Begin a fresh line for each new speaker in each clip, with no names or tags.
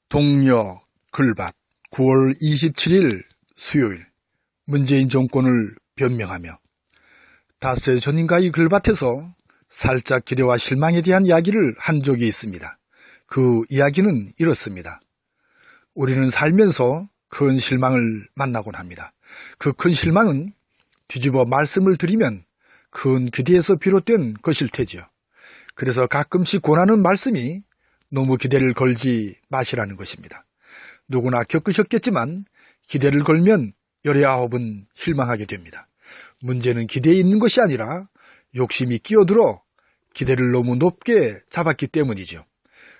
동력 글밭 9월 27일 수요일 문재인 정권을 변명하며 닷새 전인가 이 글밭에서 살짝 기대와 실망에 대한 이야기를 한 적이 있습니다. 그 이야기는 이렇습니다. 우리는 살면서 큰 실망을 만나곤 합니다. 그 큰 실망은 뒤집어 말씀을 드리면 큰 기대에서 비롯된 것일 테지요. 그래서 가끔씩 권하는 말씀이 너무 기대를 걸지 마시라는 것입니다. 누구나 겪으셨겠지만 기대를 걸면 열의아홉은 실망하게 됩니다. 문제는 기대에 있는 것이 아니라 욕심이 끼어들어 기대를 너무 높게 잡았기 때문이죠.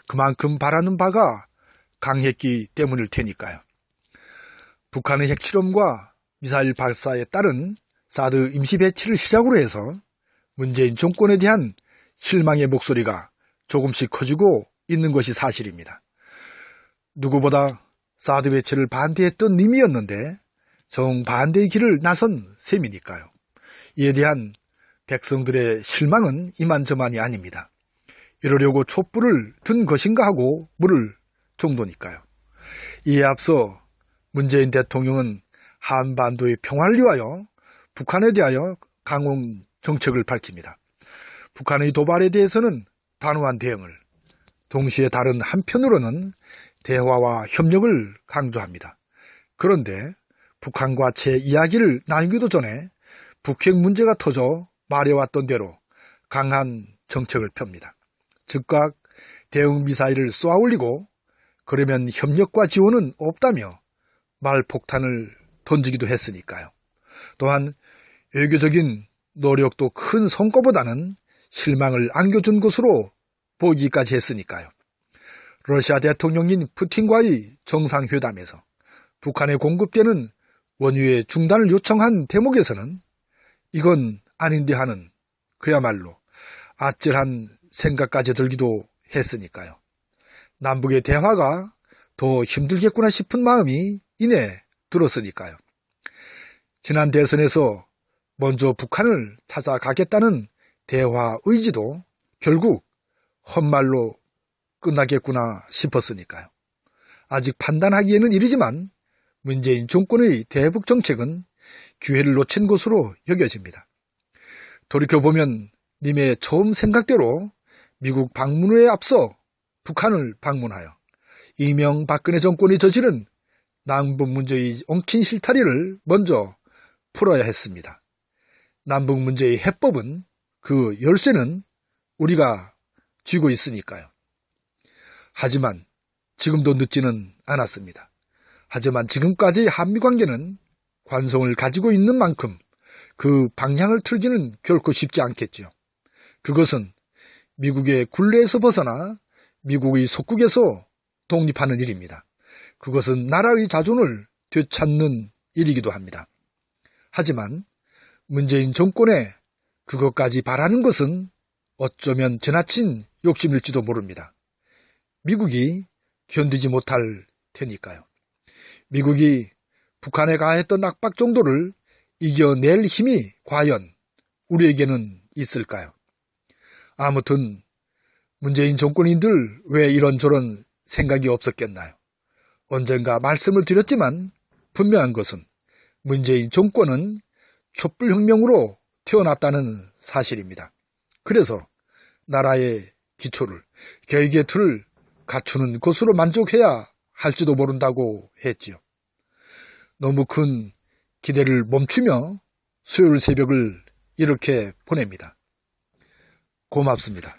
그만큼 바라는 바가 강했기 때문일 테니까요. 북한의 핵실험과 미사일 발사에 따른 사드 임시 배치를 시작으로 해서 문재인 정권에 대한 실망의 목소리가 조금씩 커지고 있는 것이 사실입니다. 누구보다 사드 배치를 반대했던 님이었는데 정반대의 길을 나선 셈이니까요. 이에 대한 백성들의 실망은 이만저만이 아닙니다. 이러려고 촛불을 든 것인가 하고 물을 정도니까요. 이에 앞서 문재인 대통령은 한반도의 평화를 위하여 북한에 대하여 강공 정책을 밝힙니다. 북한의 도발에 대해서는 단호한 대응을, 동시에 다른 한편으로는 대화와 협력을 강조합니다. 그런데 북한과 제 이야기를 나누기도 전에 북핵 문제가 터져 말해왔던 대로 강한 정책을 펴니다. 즉각 대응 미사일을 쏘아올리고 그러면 협력과 지원은 없다며 말폭탄을 던지기도 했으니까요. 또한 외교적인 노력도 큰 성과보다는 실망을 안겨준 것으로 보기까지 했으니까요. 러시아 대통령인 푸틴과의 정상회담에서 북한에 공급되는 원유의 중단을 요청한 대목에서는 이건 아닌데 하는 그야말로 아찔한 생각까지 들기도 했으니까요. 남북의 대화가 더 힘들겠구나 싶은 마음이 이내 들었으니까요. 지난 대선에서 먼저 북한을 찾아가겠다는 대화 의지도 결국 헛말로 끝나겠구나 싶었으니까요. 아직 판단하기에는 이르지만 문재인 정권의 대북 정책은 기회를 놓친 것으로 여겨집니다. 돌이켜보면 님의 처음 생각대로 미국 방문에 앞서 북한을 방문하여 이명박근혜 정권이 저지른 남북 문제의 엉킨 실타리를 먼저 풀어야 했습니다. 남북 문제의 해법은 그 열쇠는 우리가 쥐고 있으니까요. 하지만 지금도 늦지는 않았습니다. 하지만 지금까지의 한미관계는 관성을 가지고 있는 만큼 그 방향을 틀기는 결코 쉽지 않겠죠. 그것은 미국의 굴레에서 벗어나 미국의 속국에서 독립하는 일입니다. 그것은 나라의 자존을 되찾는 일이기도 합니다. 하지만 문재인 정권에 그것까지 바라는 것은 어쩌면 지나친 욕심일지도 모릅니다. 미국이 견디지 못할 테니까요. 미국이 북한에 가했던 압박 정도를 이겨낼 힘이 과연 우리에게는 있을까요? 아무튼 문재인 정권인들 왜 이런저런 생각이 없었겠나요? 언젠가 말씀을 드렸지만 분명한 것은 문재인 정권은 촛불혁명으로 태어났다는 사실입니다. 그래서 나라의 기초를, 계획의 틀을 갖추는 것으로 만족해야 할지도 모른다고 했지요. 너무 큰 기대를 멈추며 수요일 새벽을 이렇게 보냅니다. 고맙습니다.